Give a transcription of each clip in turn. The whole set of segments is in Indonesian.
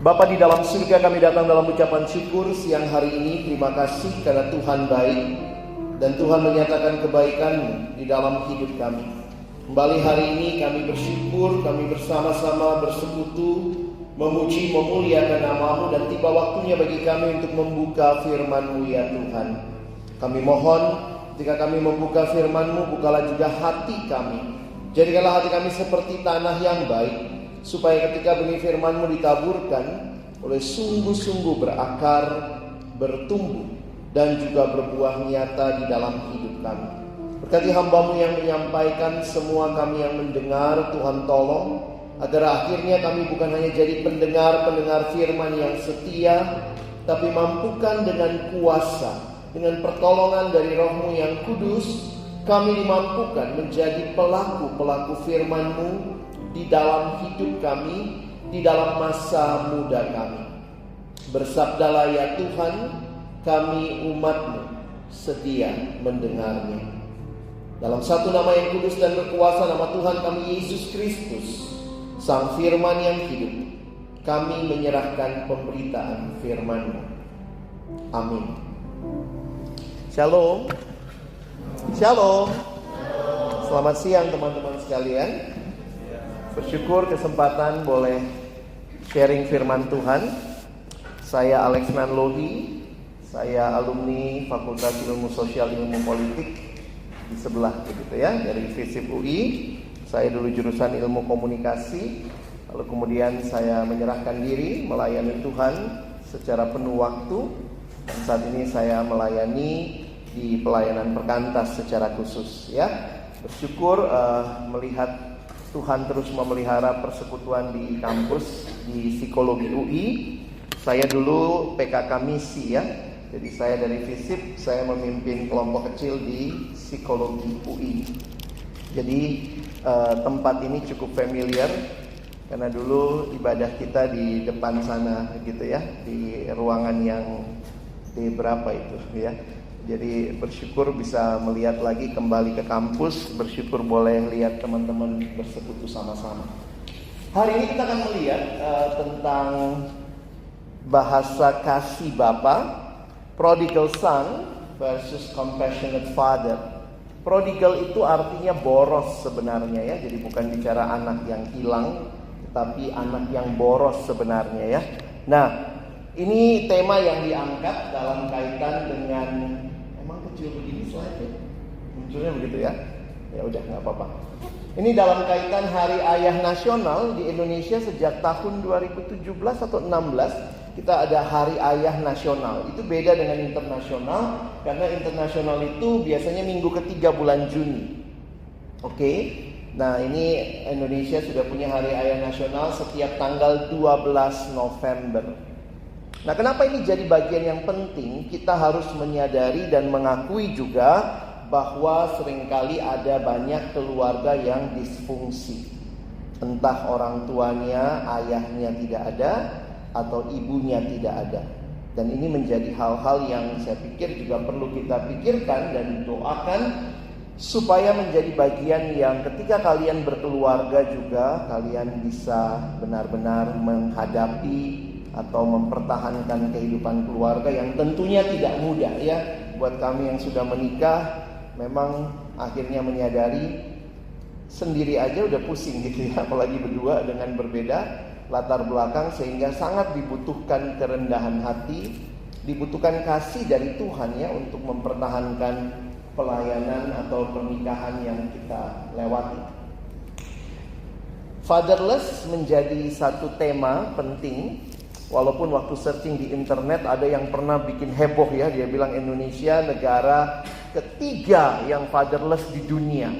Bapa di dalam surga, kami datang dalam ucapan syukur siang hari ini. Terima kasih karena Tuhan baik dan Tuhan menyatakan kebaikan-Mu di dalam hidup kami. Kembali hari ini kami bersyukur, kami bersama-sama bersekutu memuji, memuliakan nama-Mu, dan tiba waktunya bagi kami untuk membuka firman-Mu ya Tuhan. Kami mohon ketika kami membuka firman-Mu, bukalah juga hati kami. Jadikanlah hati kami seperti tanah yang baik, supaya ketika benih firman-Mu ditaburkan, oleh sungguh-sungguh berakar, bertumbuh, dan juga berbuah nyata di dalam hidup kami. Berkati hamba-Mu yang menyampaikan, semua kami yang mendengar, Tuhan tolong, agar akhirnya kami bukan hanya jadi pendengar-pendengar firman yang setia, tapi mampukan dengan kuasa, dengan pertolongan dari Roh-Mu yang kudus, kami dimampukan menjadi pelaku-pelaku firman-Mu di dalam hidup kami, di dalam masa muda kami. Bersabdalah ya Tuhan, kami umat-Mu sedia mendengarnya. Dalam satu nama yang kudus dan berkuasa, nama Tuhan kami Yesus Kristus, Sang Firman yang hidup, kami menyerahkan pemberitaan firman-Mu. Amin. Shalom. Shalom. Selamat siang teman-teman sekalian. Bersyukur kesempatan boleh sharing firman Tuhan. Saya Alex Nanlohi, saya alumni Fakultas Ilmu Sosial Ilmu Politik di sebelah begitu ya, dari FISIP UI. Saya dulu jurusan Ilmu Komunikasi, lalu kemudian saya menyerahkan diri melayani Tuhan secara penuh waktu, dan saat ini saya melayani di pelayanan perkantas secara khusus ya. Bersyukur melihat Tuhan terus memelihara persekutuan di kampus di Psikologi UI. Saya dulu PKK misi ya. Jadi saya dari FISIP, saya memimpin kelompok kecil di Psikologi UI. Jadi tempat ini cukup familiar karena dulu ibadah kita di depan sana gitu ya, di ruangan yang di berapa itu ya. Jadi bersyukur bisa melihat lagi kembali ke kampus, bersyukur boleh lihat teman-teman bersekutu sama-sama. Hari ini kita akan melihat tentang bahasa kasih Bapa, prodigal son versus compassionate father. Prodigal itu artinya boros sebenarnya ya, jadi bukan bicara anak yang hilang, tetapi anak yang boros sebenarnya ya. Nah, ini tema yang diangkat dalam kaitan dengan, emang kecil begini slide-nya? Munculnya begitu ya? Ya udah nggak apa-apa. Ini dalam kaitan Hari Ayah Nasional di Indonesia sejak tahun 2017 atau 16 kita ada Hari Ayah Nasional. Itu beda dengan internasional, karena internasional itu biasanya minggu ketiga bulan Juni. Oke. Nah, ini Indonesia sudah punya Hari Ayah Nasional setiap tanggal 12 November. Nah, kenapa ini jadi bagian yang penting? Kita harus menyadari dan mengakui juga bahwa seringkali ada banyak keluarga yang disfungsi. Entah orang tuanya, ayahnya tidak ada, atau ibunya tidak ada. Dan ini menjadi hal-hal yang saya pikir juga perlu kita pikirkan dan doakan, supaya menjadi bagian yang ketika kalian berkeluarga juga kalian bisa benar-benar menghadapi atau mempertahankan kehidupan keluarga yang tentunya tidak mudah ya. Buat kami yang sudah menikah, memang akhirnya menyadari sendiri aja udah pusing gitu ya, apalagi berdua dengan berbeda latar belakang, sehingga sangat dibutuhkan kerendahan hati, dibutuhkan kasih dari Tuhan ya untuk mempertahankan pelayanan atau pernikahan yang kita lewati. Fatherless menjadi satu tema penting. Walaupun waktu searching di internet ada yang pernah bikin heboh ya, dia bilang Indonesia negara ketiga yang fatherless di dunia.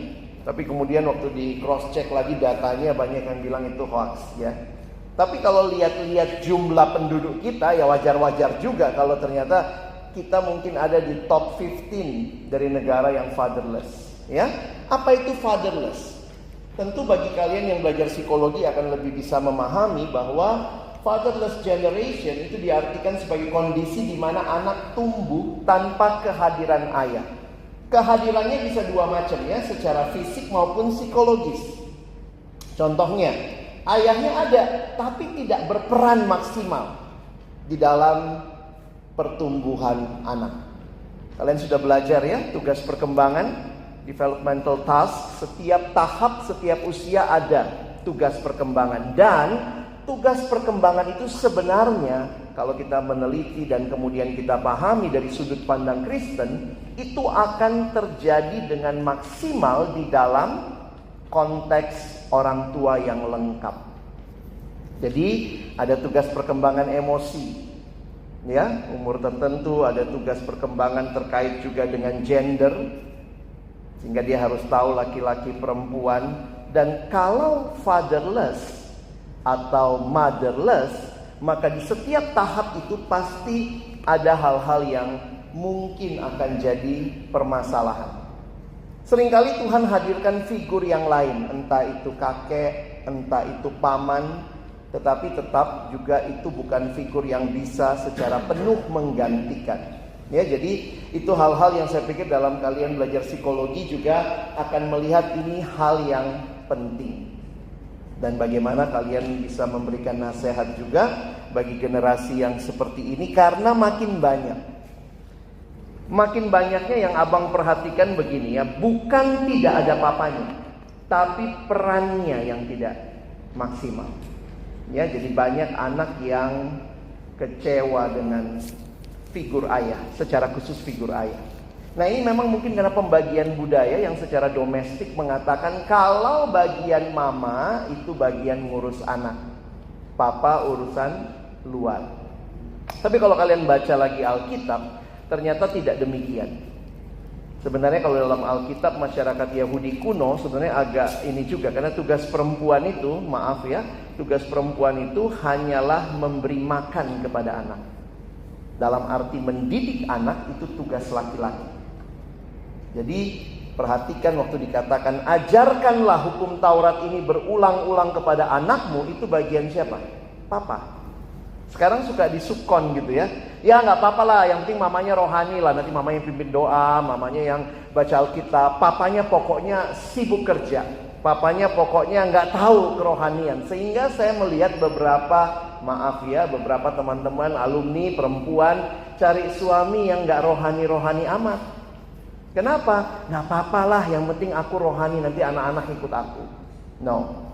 Tapi kemudian waktu di cross check lagi datanya banyak yang bilang itu hoax ya. Tapi kalau lihat-lihat jumlah penduduk kita ya wajar-wajar juga kalau ternyata kita mungkin ada di top 15 dari negara yang fatherless ya. Apa itu fatherless? Tentu bagi kalian yang belajar psikologi akan lebih bisa memahami bahwa fatherless generation itu diartikan sebagai kondisi di mana anak tumbuh tanpa kehadiran ayah. Kehadirannya bisa dua macam ya, secara fisik maupun psikologis. Contohnya, Ayahnya ada, tapi tidak berperan maksimal di dalam pertumbuhan anak. Kalian sudah belajar ya, tugas perkembangan, developmental task. Setiap tahap, setiap usia ada tugas perkembangan. Dan tugas perkembangan itu sebenarnya kalau kita meneliti dan kemudian kita pahami dari sudut pandang Kristen, itu akan terjadi dengan maksimal di dalam konteks orang tua yang lengkap. Jadi ada tugas perkembangan emosi, ya, umur tertentu. Ada tugas perkembangan terkait juga dengan gender, sehingga dia harus tahu laki-laki perempuan. Dan kalau fatherless atau motherless, maka di setiap tahap itu pasti ada hal-hal yang mungkin akan jadi permasalahan. Seringkali Tuhan hadirkan figur yang lain, entah itu kakek, entah itu paman, tetapi tetap juga itu bukan figur yang bisa secara penuh menggantikan. Ya, jadi itu hal-hal yang saya pikir dalam kalian belajar psikologi juga akan melihat ini hal yang penting. Dan bagaimana kalian bisa memberikan nasihat juga bagi generasi yang seperti ini, karena makin banyaknya yang abang perhatikan begini ya, bukan tidak ada papanya, tapi perannya yang tidak maksimal. Ya, jadi banyak anak yang kecewa dengan figur ayah, secara khusus figur ayah. Nah, ini memang mungkin karena pembagian budaya yang secara domestik mengatakan kalau bagian mama itu bagian ngurus anak, papa urusan luar. Tapi kalau kalian baca lagi Alkitab, ternyata tidak demikian. Sebenarnya kalau dalam Alkitab masyarakat Yahudi kuno sebenarnya agak ini juga, karena tugas perempuan itu, maaf ya, tugas perempuan itu hanyalah memberi makan kepada anak. Dalam arti mendidik anak itu tugas laki-laki. Jadi perhatikan waktu dikatakan ajarkanlah hukum Taurat ini berulang-ulang kepada anakmu, itu bagian siapa? Papa. Sekarang suka disukon gitu ya. Ya nggak apa-apa lah, yang penting mamanya rohani lah. Nanti mamanya pimpin doa, mamanya yang baca Alkitab. Papanya pokoknya sibuk kerja. Papanya pokoknya nggak tahu kerohanian. Sehingga saya melihat beberapa, maaf ya, beberapa teman-teman alumni perempuan cari suami yang nggak rohani-rohani amat. Kenapa? Nggak apa-apa lah, yang penting aku rohani, nanti anak-anak ikut aku. No.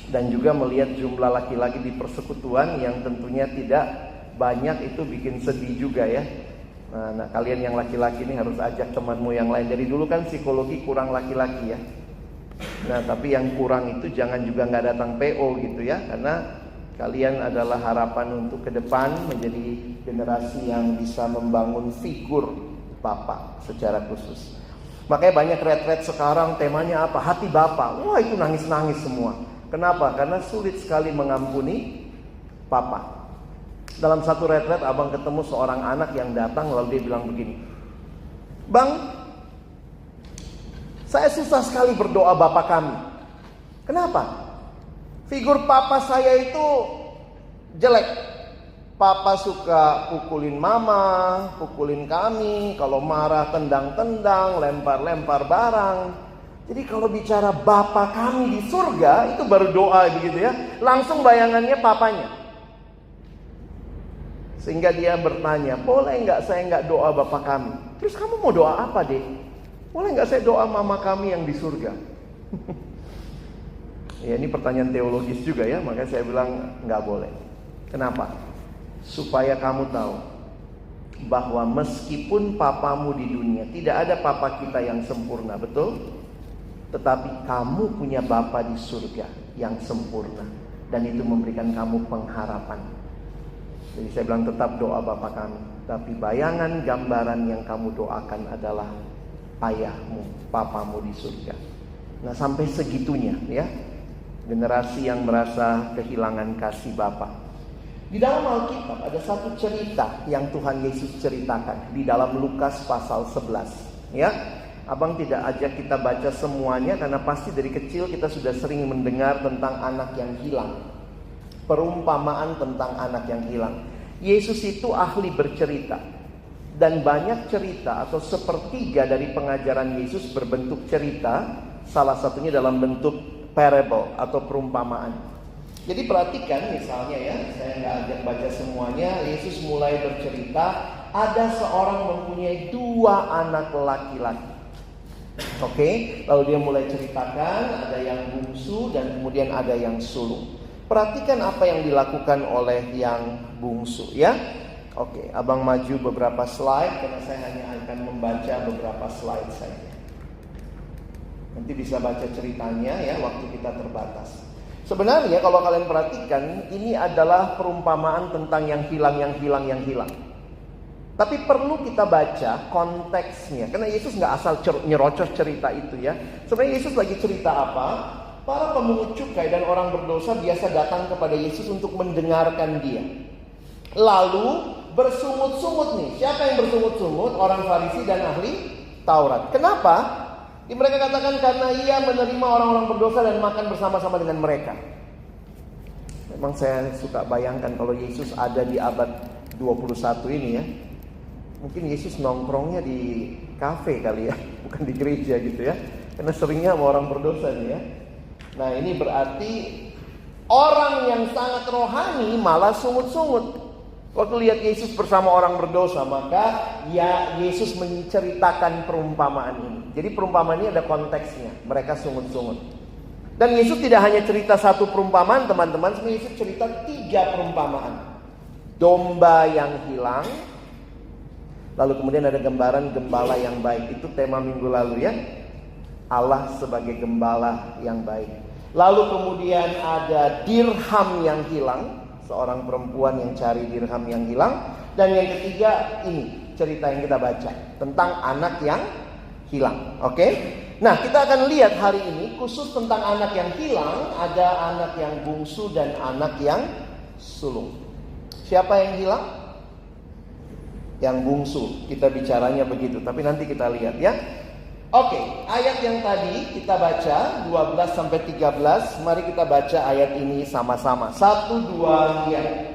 Dan juga melihat jumlah laki-laki di persekutuan yang tentunya tidak banyak, itu bikin sedih juga ya. Nah, kalian yang laki-laki ini harus ajak temanmu yang lain. Dari dulu kan psikologi kurang laki-laki ya. Nah, tapi yang kurang itu jangan juga nggak datang PO gitu ya, karena kalian adalah harapan untuk ke depan menjadi generasi yang bisa membangun figur Bapak secara khusus. Makanya banyak retret sekarang temanya apa? Hati Bapak. Wah, itu nangis-nangis semua. Kenapa? Karena sulit sekali mengampuni Papa. Dalam satu retret abang ketemu seorang anak yang datang, lalu dia bilang begini, Bang, saya susah sekali berdoa Bapak kami. Kenapa? Figur Papa saya itu jelek. Papa suka pukulin mama, pukulin kami, kalau marah tendang-tendang, lempar-lempar barang. Jadi kalau bicara Bapa kami di surga, itu baru doa begitu ya. Langsung bayangannya papanya. Sehingga dia bertanya, boleh nggak saya nggak doa Bapa kami? Terus kamu mau doa apa deh? Boleh nggak saya doa mama kami yang di surga? Ya, ini pertanyaan teologis juga ya, makanya saya bilang nggak boleh. Kenapa? Supaya kamu tahu bahwa meskipun papamu di dunia, tidak ada papa kita yang sempurna, betul? Tetapi kamu punya Bapa di surga yang sempurna, dan itu memberikan kamu pengharapan. Jadi saya bilang tetap doa Bapa kami, tapi bayangan gambaran yang kamu doakan adalah ayahmu, papamu di surga. Nah, sampai segitunya ya, generasi yang merasa kehilangan kasih Bapa. Di dalam Alkitab ada satu cerita yang Tuhan Yesus ceritakan di dalam Lukas pasal 11. Ya, abang tidak ajak kita baca semuanya karena pasti dari kecil kita sudah sering mendengar tentang anak yang hilang. Perumpamaan tentang anak yang hilang. Yesus itu ahli bercerita. Dan banyak cerita atau sepertiga dari pengajaran Yesus berbentuk cerita. Salah satunya dalam bentuk parable atau perumpamaan. Jadi perhatikan misalnya ya, saya nggak ajak baca semuanya. Yesus mulai bercerita, ada seorang mempunyai 2 anak laki-laki. Oke, lalu dia mulai ceritakan, ada yang bungsu dan kemudian ada yang sulung. Perhatikan apa yang dilakukan oleh yang bungsu ya. Oke, abang maju beberapa slide karena saya hanya akan membaca beberapa slide saja. Nanti bisa baca ceritanya ya, waktu kita terbatas. Sebenarnya kalau kalian perhatikan, ini adalah perumpamaan tentang yang hilang. Tapi perlu kita baca konteksnya, karena Yesus nggak asal nyerocos cerita itu ya. Sebenarnya Yesus lagi cerita apa? Para pemungut cukai dan orang berdosa biasa datang kepada Yesus untuk mendengarkan dia. Lalu bersungut-sungut nih. Siapa yang bersungut-sungut? Orang Farisi dan ahli Taurat. Kenapa? Mereka katakan karena ia menerima orang-orang berdosa dan makan bersama-sama dengan mereka. Memang saya suka bayangkan kalau Yesus ada di abad 21 ini ya. Mungkin Yesus nongkrongnya di kafe kali ya, bukan di gereja gitu ya. Karena seringnya sama orang berdosa nih ya. Nah ini berarti orang yang sangat rohani malah sungut-sungut. Waktu lihat Yesus bersama orang berdosa, maka ya Yesus menceritakan perumpamaan ini. Jadi perumpamaan ini ada konteksnya. Mereka sungut-sungut. Dan Yesus tidak hanya cerita satu perumpamaan, teman-teman. Sebenarnya Yesus cerita 3 perumpamaan. Domba yang hilang. Lalu kemudian ada gambaran gembala yang baik. Itu tema minggu lalu ya. Allah sebagai gembala yang baik. Lalu kemudian ada dirham yang hilang. Seorang perempuan yang cari dirham yang hilang. Dan yang ketiga ini cerita yang kita baca tentang anak yang hilang. Oke? Nah kita akan lihat hari ini khusus tentang anak yang hilang. Ada anak yang bungsu dan anak yang sulung. Siapa yang hilang? Yang bungsu. Kita bicaranya begitu. Tapi nanti kita lihat ya. Oke, ayat yang tadi kita baca 12-13. Mari kita baca ayat ini sama-sama. 1, 2, lihat.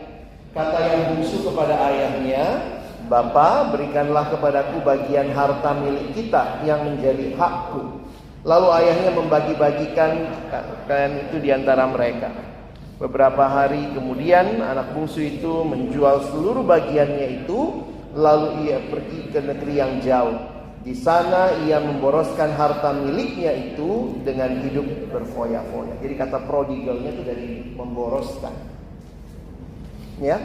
Kata yang bungsu kepada ayahnya, Bapa, berikanlah kepadaku bagian harta milik kita yang menjadi hakku. Lalu ayahnya membagi-bagikan itu di antara mereka. Beberapa hari kemudian anak bungsu itu menjual seluruh bagiannya itu. Lalu ia pergi ke negeri yang jauh. Di sana ia memboroskan harta miliknya itu dengan hidup berfoya-foya. Jadi kata prodigalnya itu dari memboroskan. Ya.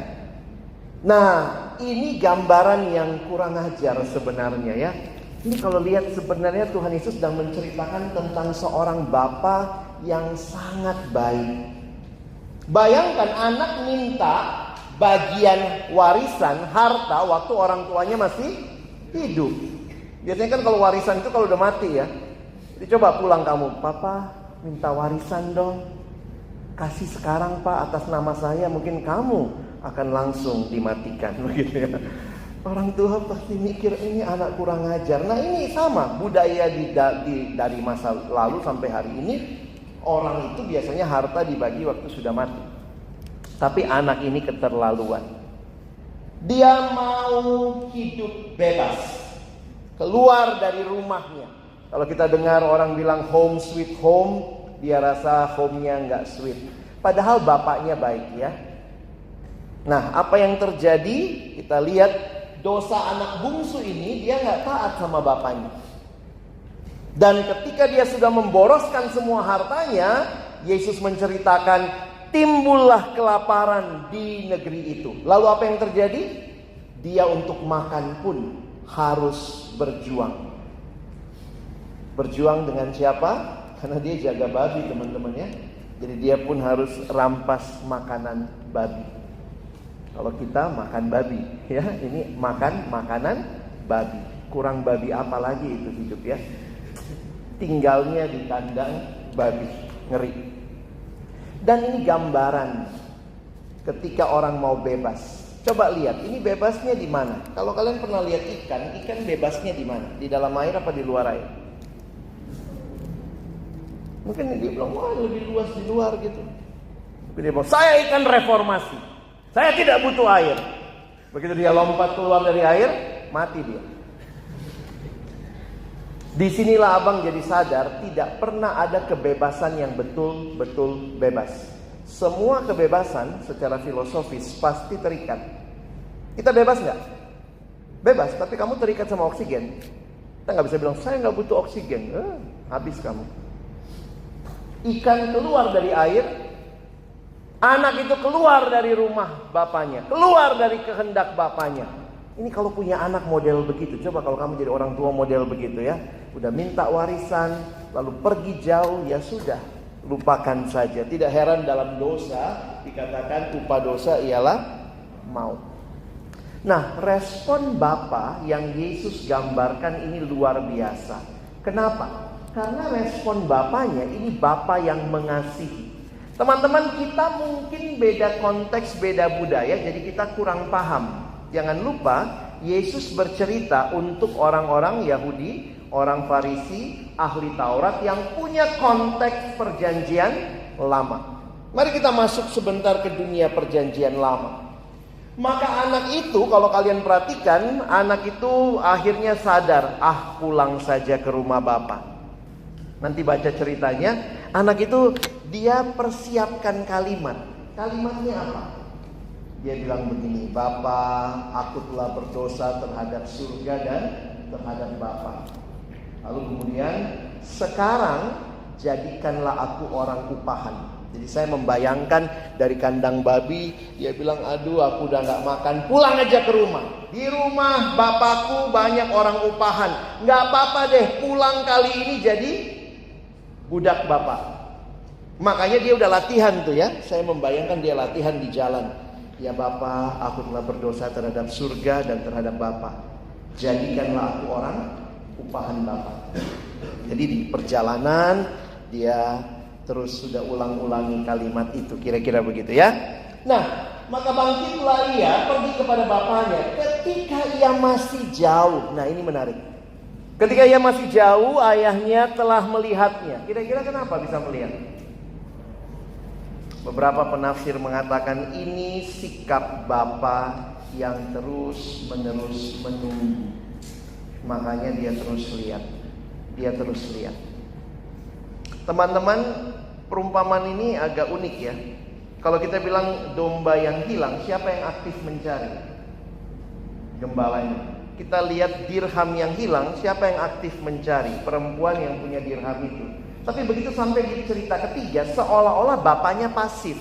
Nah, ini gambaran yang kurang ajar sebenarnya ya. Ini kalau lihat sebenarnya Tuhan Yesus sedang menceritakan tentang seorang bapa yang sangat baik. Bayangkan anak minta bagian warisan harta waktu orang tuanya masih hidup. Biasanya kan kalau warisan itu kalau udah mati ya. Jadi coba pulang kamu, Papa minta warisan dong. Kasih sekarang Pak atas nama saya, mungkin kamu akan langsung dimatikan begitu ya. Orang tua pasti mikir ini anak kurang ajar. Nah ini sama budaya dari masa lalu sampai hari ini. Orang itu biasanya harta dibagi waktu sudah mati. Tapi anak ini keterlaluan. Dia mau hidup bebas. Keluar dari rumahnya. Kalau kita dengar orang bilang home sweet home, dia rasa home-nya nggak sweet. Padahal bapaknya baik ya. Nah, apa yang terjadi? Kita lihat dosa anak bungsu ini, dia nggak taat sama bapaknya. Dan ketika dia sudah memboroskan semua hartanya, Yesus menceritakan timbullah kelaparan di negeri itu. Lalu apa yang terjadi? Dia untuk makan pun harus berjuang. Berjuang dengan siapa? Karena dia jaga babi teman-teman ya. Jadi dia pun harus rampas makanan babi. Kalau kita makan babi ya, ini makan makanan babi. Kurang babi apa lagi itu hidup ya. Tinggalnya di kandang babi. Ngeri. Dan ini gambaran ketika orang mau bebas. Coba lihat, ini bebasnya di mana? Kalau kalian pernah lihat ikan bebasnya di mana? Di dalam air apa di luar air? Mungkin dia bilang, wah lebih luas di luar gitu. Tapi dia bilang, saya ikan reformasi. Saya tidak butuh air. Begitu dia lompat keluar dari air, mati dia. Disinilah abang jadi sadar tidak pernah ada kebebasan yang betul-betul bebas. Semua kebebasan secara filosofis pasti terikat. Kita bebas nggak? Bebas, tapi kamu terikat sama oksigen. Kita nggak bisa bilang, saya nggak butuh oksigen. Habis kamu. Ikan keluar dari air, anak itu keluar dari rumah bapaknya, keluar dari kehendak bapaknya. Ini kalau punya anak model begitu, coba kalau kamu jadi orang tua model begitu ya. Udah minta warisan, lalu pergi jauh, ya sudah, lupakan saja. Tidak heran dalam dosa dikatakan upah dosa ialah maut. Nah, respon Bapa yang Yesus gambarkan ini luar biasa. Kenapa? Karena respon Bapanya ini Bapa yang mengasihi. Teman-teman, kita mungkin beda konteks, beda budaya, jadi kita kurang paham. Jangan lupa, Yesus bercerita untuk orang-orang Yahudi, orang Farisi, ahli Taurat yang punya konteks perjanjian lama. Mari kita masuk sebentar ke dunia perjanjian lama. Maka anak itu, kalau kalian perhatikan, anak itu akhirnya sadar, pulang saja ke rumah Bapa. Nanti baca ceritanya, anak itu dia persiapkan kalimat. Kalimatnya apa? Dia bilang begini, Bapa, aku telah berdosa terhadap surga dan terhadap Bapa. Lalu kemudian, sekarang jadikanlah aku orang upahan. Jadi saya membayangkan dari kandang babi, dia bilang, aduh aku udah gak makan, pulang aja ke rumah. Di rumah Bapakku banyak orang upahan. Gak apa-apa deh, pulang kali ini jadi budak Bapak. Makanya dia udah latihan tuh ya. Saya membayangkan dia latihan di jalan. Ya Bapa, aku telah berdosa terhadap surga dan terhadap Bapa. Jadikanlah aku orang upahan Bapa. Jadi di perjalanan dia terus sudah ulang-ulangi kalimat itu. Kira-kira begitu ya. Nah, maka bangkitlah ia pergi kepada bapaknya ketika ia masih jauh. Nah ini menarik. Ketika ia masih jauh, ayahnya telah melihatnya. Kira-kira kenapa bisa melihat? Beberapa penafsir mengatakan ini sikap Bapa yang terus-menerus menunggu. Makanya dia terus lihat. Dia terus lihat. Teman-teman, perumpamaan ini agak unik ya. Kalau kita bilang domba yang hilang, siapa yang aktif mencari? Gembalanya. Kita lihat dirham yang hilang, siapa yang aktif mencari? Perempuan yang punya dirham itu. Tapi begitu sampai di cerita ketiga, seolah-olah bapaknya pasif.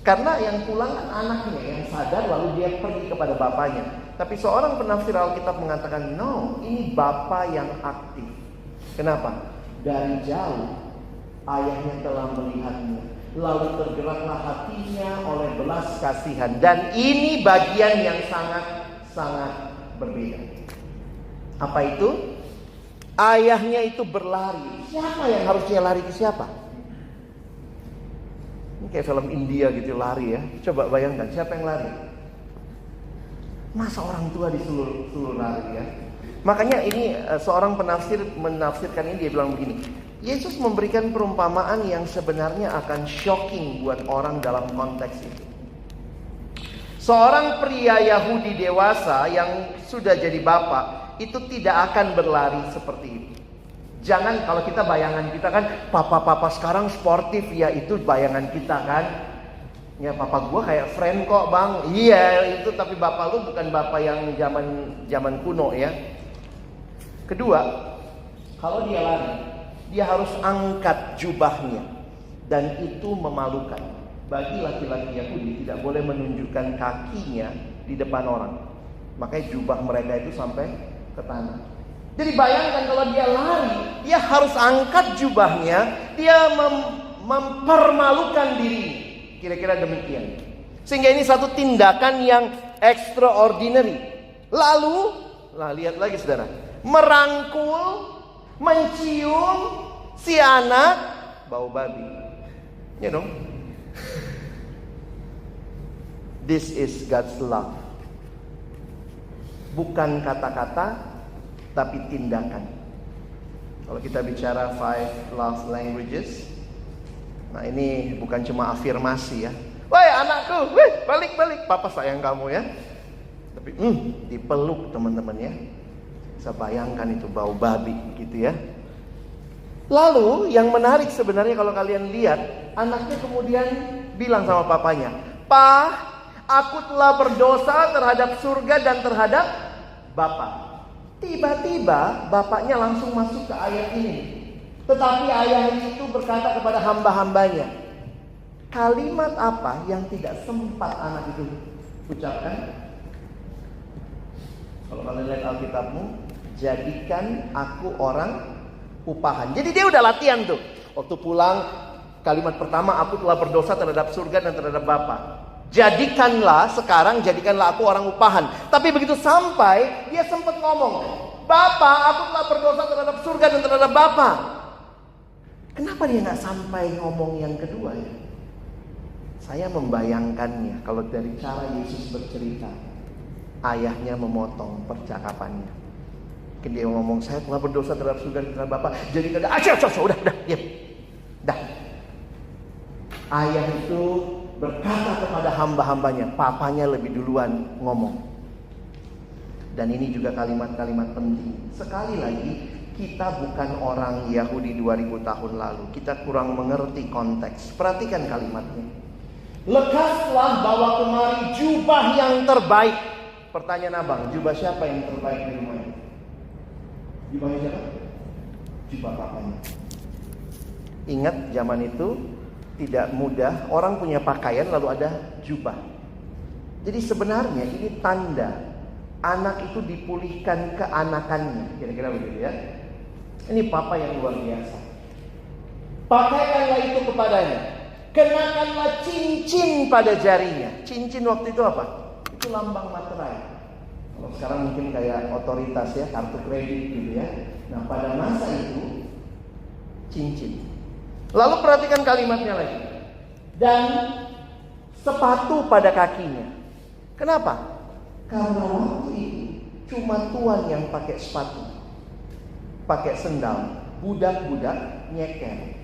Karena yang pulang kan anaknya yang sadar, lalu dia pergi kepada bapaknya. Tapi seorang penafsir Alkitab mengatakan, no, ini bapak yang aktif. Kenapa? Dari jauh ayahnya telah melihatnya, lalu tergeraklah hatinya oleh belas kasihan. Dan ini bagian yang sangat berbeda. Apa itu? Ayahnya itu berlari. Siapa yang harusnya lari ke siapa? Ini kayak film India gitu, lari ya. Coba bayangkan, siapa yang lari? Masa orang tua disuruh lari ya? Makanya ini seorang penafsir menafsirkan ini, dia bilang begini, Yesus memberikan perumpamaan yang sebenarnya akan shocking buat orang dalam konteks itu. Seorang pria Yahudi dewasa yang sudah jadi bapak itu tidak akan berlari seperti itu. Jangan, kalau kita bayangan kita kan papa-papa sekarang sportif ya, itu bayangan kita kan. Ya papa gua kayak friend kok bang. Iya itu, tapi bapak lu bukan bapak yang zaman kuno ya. Kedua, kalau dia lari, dia harus angkat jubahnya, dan itu memalukan. Bagi laki-laki Yahudi tidak boleh menunjukkan kakinya di depan orang. Makanya jubah mereka itu sampai ke tanah. Jadi bayangkan kalau dia lari, dia harus angkat jubahnya, dia mempermalukan diri. Kira-kira demikian. Sehingga ini satu tindakan yang extraordinary. Lalu, lihat lagi saudara, merangkul, mencium si anak bau babi. You know, this is God's love. Bukan kata-kata, tapi tindakan. Kalau kita bicara 5 love languages, nah ini bukan cuma afirmasi ya. Woi anakku, balik, papa sayang kamu ya. Tapi dipeluk teman-teman ya. Bisa bayangkan itu bau babi gitu ya. Lalu yang menarik sebenarnya kalau kalian lihat, anaknya kemudian bilang sama papanya, "Pa, aku telah berdosa terhadap surga dan terhadap Bapa." Tiba-tiba bapaknya langsung masuk ke ayat ini. Tetapi ayah itu berkata kepada hamba-hambanya. Kalimat apa yang tidak sempat anak itu ucapkan? Kalau kalian lihat Alkitabmu, jadikan aku orang upahan. Jadi dia udah latihan tuh. Waktu pulang, kalimat pertama, aku telah berdosa terhadap surga dan terhadap Bapa. Jadikanlah aku orang upahan. Tapi begitu sampai, dia sempat ngomong, Bapa, aku telah berdosa terhadap surga dan terhadap Bapa. Kenapa dia gak sampai ngomong yang kedua ya? Saya membayangkannya kalau dari cara Yesus bercerita, ayahnya memotong percakapannya. Dia ngomong, saya telah berdosa terhadap surga dan terhadap Bapa. Jadi udah, udah, diam. Dah. Ayah itu berkata kepada hamba-hambanya, papanya lebih duluan ngomong. Dan ini juga kalimat-kalimat penting. Sekali lagi, kita bukan orang Yahudi 2000 tahun lalu. Kita kurang mengerti konteks. Perhatikan kalimatnya. Lekaslah bawa kemari jubah yang terbaik. Pertanyaan abang, jubah siapa yang terbaik di rumah? Jubahnya siapa? Jubah papanya. Ingat zaman itu tidak mudah, orang punya pakaian lalu ada jubah. Jadi sebenarnya ini tanda anak itu dipulihkan keanakannya. Kira-kira begitu ya. Ini papa yang luar biasa. Pakaikanlah itu kepadanya. Kenakanlah cincin pada jarinya. Cincin waktu itu apa? Itu lambang materai. Kalau sekarang mungkin kayak otoritas ya, kartu kredit gitu ya. Nah pada masa itu cincin. Lalu perhatikan kalimatnya lagi. Dan sepatu pada kakinya. Kenapa? Karena waktu itu cuma tuan yang pakai sepatu, pakai sendal. Budak-budak nyeker.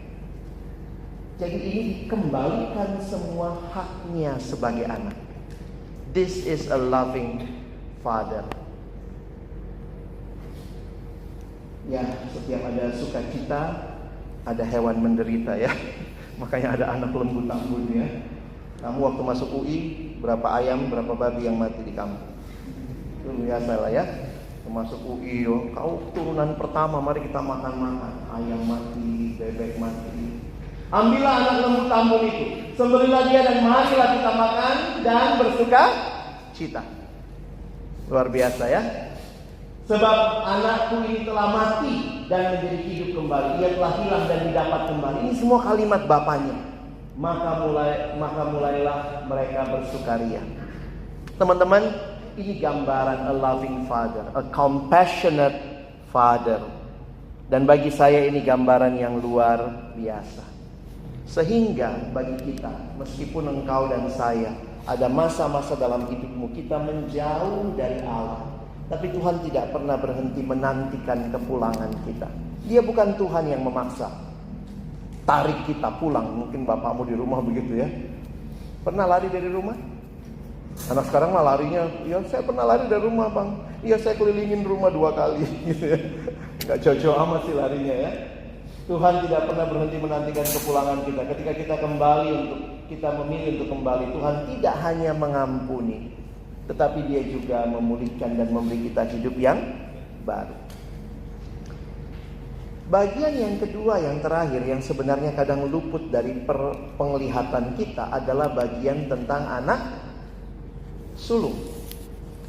Jadi ini dikembalikan semua haknya sebagai anak. This is a loving Father. Ya, setiap ada sukacita, ada hewan menderita ya. Makanya ada anak lembu tambun ya. Kamu waktu masuk UI, berapa ayam, berapa babi yang mati di kampung? Itu biasa lah ya. Masuk UI, kau turunan pertama, mari kita makan-makan. Ayam mati, bebek mati. Ambillah anak lembu tambun itu, sembelihlah dia dan marilah kita makan dan bersuka cita. Luar biasa ya. Sebab anakku ini telah mati dan menjadi hidup kembali. Ia telah hilang dan didapat kembali. Ini semua kalimat bapaknya. Maka mulailah mereka bersukaria. Teman-teman, ini gambaran a loving father, a compassionate father. Dan bagi saya ini gambaran yang luar biasa. Sehingga bagi kita, meskipun engkau dan saya ada masa-masa dalam hidupmu kita menjauh dari Allah, tapi Tuhan tidak pernah berhenti menantikan kepulangan kita. Dia bukan Tuhan yang memaksa tarik kita pulang. Mungkin bapakmu di rumah begitu ya. Pernah lari dari rumah? Anak sekarang mah larinya, ya saya pernah lari dari rumah bang. Iya saya kelilingin rumah 2 kali gitu ya. Gak jauh-jauh amat sih larinya ya. Tuhan tidak pernah berhenti menantikan kepulangan kita. Ketika kita memilih untuk kembali, Tuhan tidak hanya mengampuni, tetapi Dia juga memulihkan dan memberi kita hidup yang baru. Bagian yang kedua, yang terakhir, yang sebenarnya kadang luput dari penglihatan kita adalah bagian tentang anak sulung.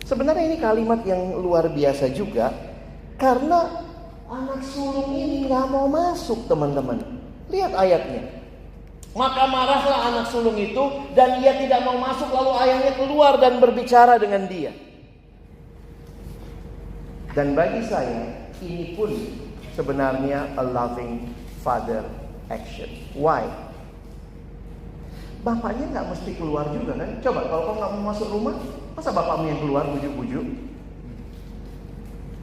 Sebenarnya ini kalimat yang luar biasa juga, karena anak sulung ini gak mau masuk teman-teman. Lihat ayatnya. Maka marahlah anak sulung itu dan ia tidak mau masuk, lalu ayahnya keluar dan berbicara dengan dia. Dan bagi saya ini pun sebenarnya a loving father action. Why? Bapaknya gak mesti keluar juga kan. Coba kalau kau gak mau masuk rumah, masa bapakmu yang keluar bujuk-bujuk?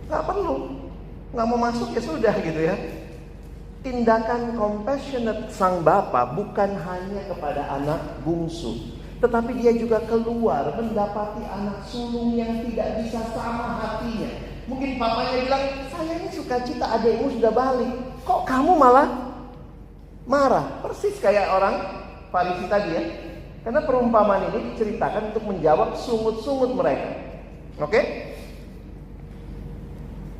Gak perlu. Gak mau masuk ya sudah gitu ya. Tindakan compassionate sang bapa bukan hanya kepada anak bungsu, tetapi dia juga keluar mendapati anak sulung yang tidak bisa sama hatinya, Mungkin papanya bilang, saya ini sukacita adikmu sudah balik, kok kamu malah marah? Persis kayak orang Farisi tadi ya. Karena perumpamaan ini diceritakan untuk menjawab sungut-sungut mereka. Oke?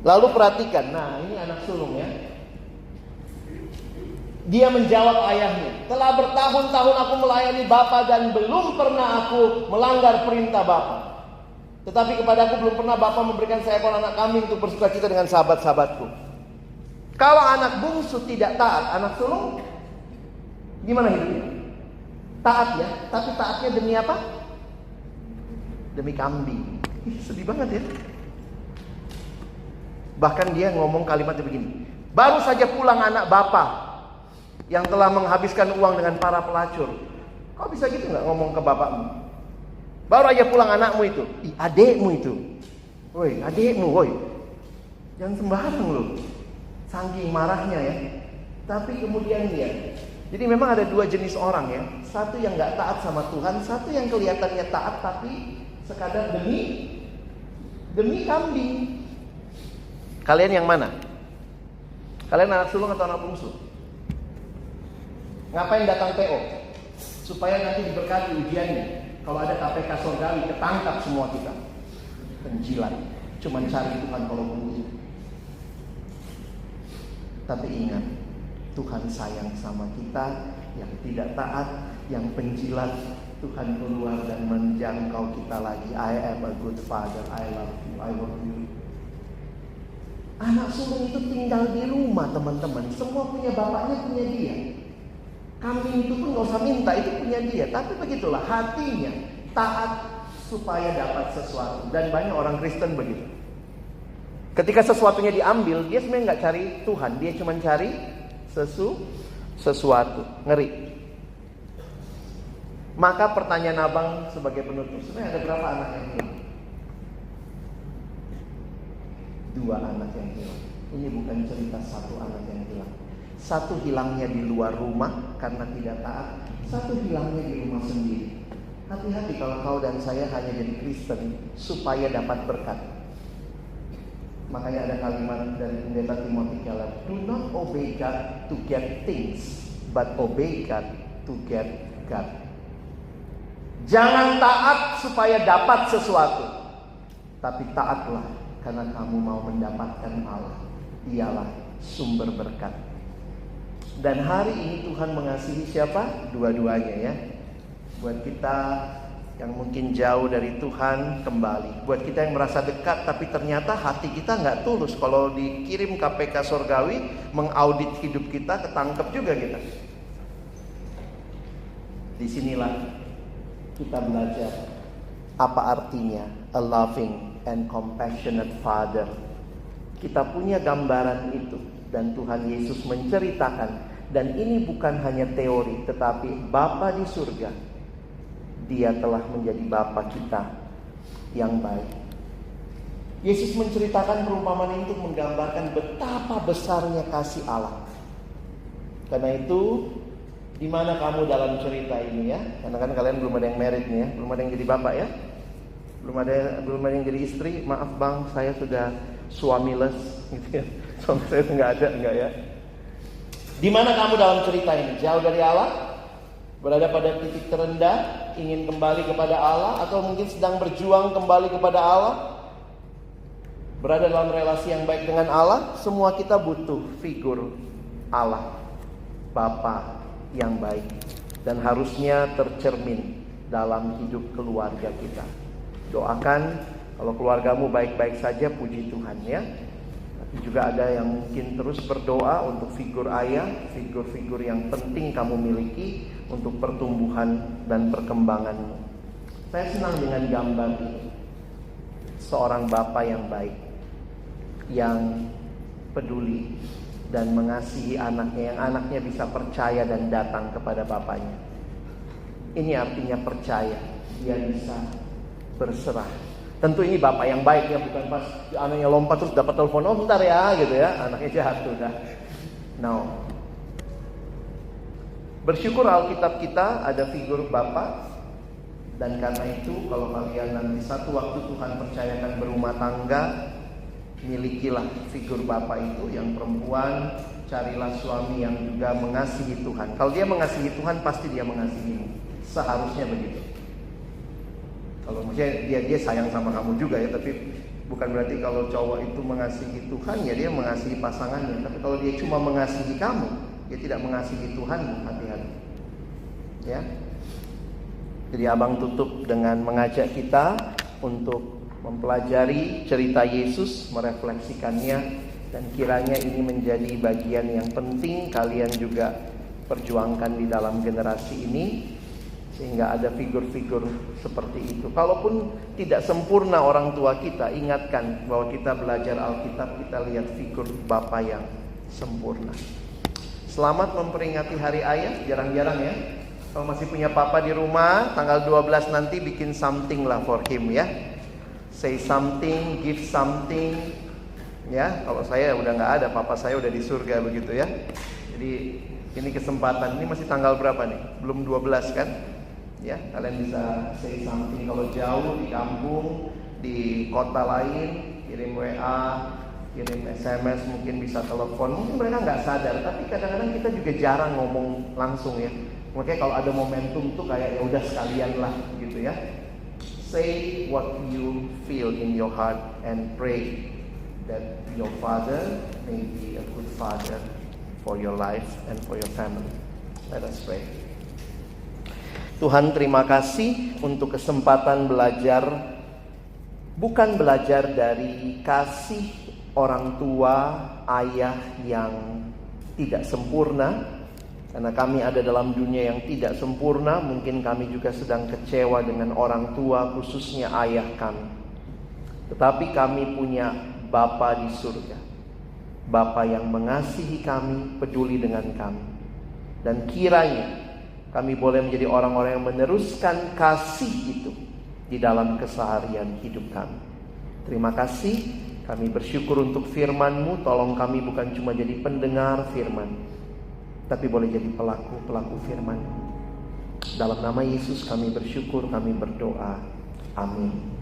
Lalu perhatikan, nah ini anak sulung ya. Dia menjawab ayahnya, telah bertahun-tahun aku melayani Bapa dan belum pernah aku melanggar perintah Bapa. Tetapi kepadaku belum pernah Bapa memberikan seekor anak kambing untuk bersukacita dengan sahabat-sahabatku. Kalau anak bungsu tidak taat, anak sulung gimana hidupnya? Taat ya, tapi taatnya demi apa? Demi kambing. Sedih banget ya. Bahkan dia ngomong kalimatnya begini, baru saja pulang anak Bapa yang telah menghabiskan uang dengan para pelacur. Kau bisa gitu gak ngomong ke bapakmu? Baru aja pulang anakmu itu, adekmu itu. Woi, adekmu, woi. Jangan sembarang loh. Saking marahnya ya. Tapi kemudian dia. Jadi memang ada dua jenis orang ya. Satu yang gak taat sama Tuhan, satu yang kelihatannya taat tapi sekadar demi kambing. Kalian yang mana? Kalian anak sulung atau anak bungsu? Ngapain datang PO? Supaya nanti diberkati ujiannya. Kalau ada KPK surgawi, ketangkap semua kita. Penjilat, cuman cari Tuhan kalau begitu. Tapi ingat, Tuhan sayang sama kita. Yang tidak taat, yang penjilat, Tuhan keluar dan menjangkau kita lagi. I am a good father, I love you, I want you. Anak sulung itu tinggal di rumah teman-teman. Semua punya bapaknya, punya dia. Kambing itu pun gak usah minta, itu punya dia. Tapi begitulah hatinya, taat supaya dapat sesuatu. Dan banyak orang Kristen begitu. Ketika sesuatunya diambil, dia sebenarnya gak cari Tuhan, dia cuma cari sesuatu. Ngeri. Maka pertanyaan abang sebagai penutup, sebenarnya ada berapa anak yang hilang? 2 anak yang hilang. Ini bukan cerita satu anak yang hilang. Satu hilangnya di luar rumah karena tidak taat, satu hilangnya di rumah sendiri. Hati-hati kalau kau dan saya hanya jadi Kristen supaya dapat berkat. Makanya ada kalimat dari pendeta Timothy Keller, do not obey God to get things, but obey God to get God. Jangan taat supaya dapat sesuatu, tapi taatlah karena kamu mau mendapatkan Allah. Dialah sumber berkat. Dan hari ini Tuhan mengasihi siapa? Dua-duanya ya. Buat kita yang mungkin jauh dari Tuhan, kembali. Buat kita yang merasa dekat tapi ternyata hati kita gak tulus. Kalau dikirim KPK surgawi mengaudit hidup kita, ketangkep juga kita. Disinilah kita belajar apa artinya a loving and compassionate father. Kita punya gambaran itu. Dan Tuhan Yesus menceritakan, dan ini bukan hanya teori, tetapi Bapa di surga, Dia telah menjadi Bapa kita yang baik. Yesus menceritakan perumpamaan ini untuk menggambarkan betapa besarnya kasih Allah. Karena itu, di mana kamu dalam cerita ini ya? Karena kan kalian belum ada yang married nih ya, belum ada yang jadi bapak ya, belum ada yang jadi istri. Maaf bang, saya sudah suamiless gitu ya. Suami saya enggak ya. Di mana kamu dalam cerita ini? Jauh dari Allah? Berada pada titik terendah, ingin kembali kepada Allah, atau mungkin sedang berjuang kembali kepada Allah? Berada dalam relasi yang baik dengan Allah? Semua kita butuh figur Allah, Bapa yang baik, dan harusnya tercermin dalam hidup keluarga kita. Doakan kalau keluargamu baik-baik saja, puji Tuhan ya. Juga ada yang mungkin terus berdoa untuk figur ayah, figur-figur yang penting kamu miliki untuk pertumbuhan dan perkembanganmu. Saya senang dengan gambar ini. Seorang bapa yang baik, yang peduli dan mengasihi anaknya, yang anaknya bisa percaya dan datang kepada bapaknya. Ini artinya percaya, dia bisa berserah. Tentu ini bapak yang baik ya, bukan pas anaknya lompat terus dapat telepon, oh bentar ya gitu ya, anaknya jatuh dah. No. Bersyukur Alkitab kita ada figur bapak, dan karena itu kalau kalian nanti satu waktu Tuhan percayakan berumah tangga, Milikilah figur Bapa itu. Yang perempuan, carilah suami yang juga mengasihi Tuhan. Kalau dia mengasihi Tuhan, pasti dia mengasihimu. Seharusnya begitu. Kalau maksudnya dia sayang sama kamu juga ya, tapi bukan berarti kalau cowok itu mengasihi Tuhan ya dia mengasihi pasangannya. Tapi kalau dia cuma mengasihi kamu, dia tidak mengasihi Tuhanmu. Hati-hati ya. Jadi abang tutup dengan mengajak kita untuk mempelajari cerita Yesus, merefleksikannya, dan kiranya ini menjadi bagian yang penting kalian juga perjuangkan di dalam generasi ini, sehingga ada figur-figur seperti itu. Kalaupun tidak sempurna orang tua kita, ingatkan bahwa kita belajar Alkitab, kita lihat figur Bapa yang sempurna. Selamat memperingati Hari Ayah, jarang-jarang ya. Kalau masih punya papa di rumah, tanggal 12 nanti bikin something lah for him ya. Say something, give something. Ya, kalau saya udah nggak ada, papa saya udah di surga begitu ya. Jadi ini kesempatan. Ini masih tanggal berapa nih? Belum 12 kan? Ya, kalian bisa say something. Kalau jauh di kampung, di kota lain, kirim WA, kirim SMS, mungkin bisa telepon. Mungkin mereka nggak sadar, tapi kadang-kadang kita juga jarang ngomong langsung ya. Makanya kalau ada momentum tuh kayak ya udah sekalian lah gitu ya. Say what you feel in your heart and pray that your father may be a good father for your life and for your family. Let us pray. Tuhan, terima kasih untuk kesempatan belajar, bukan belajar dari kasih orang tua, ayah yang tidak sempurna. Karena kami ada dalam dunia yang tidak sempurna, mungkin kami juga sedang kecewa dengan orang tua, khususnya ayah kami. Tetapi kami punya Bapa di surga, Bapa yang mengasihi kami, peduli dengan kami. Dan kiranya kami boleh menjadi orang-orang yang meneruskan kasih itu di dalam keseharian hidup kami. Terima kasih, kami bersyukur untuk firman-Mu. Tolong kami bukan cuma jadi pendengar firman, tapi boleh jadi pelaku-pelaku firman. Dalam nama Yesus kami bersyukur, kami berdoa. Amin.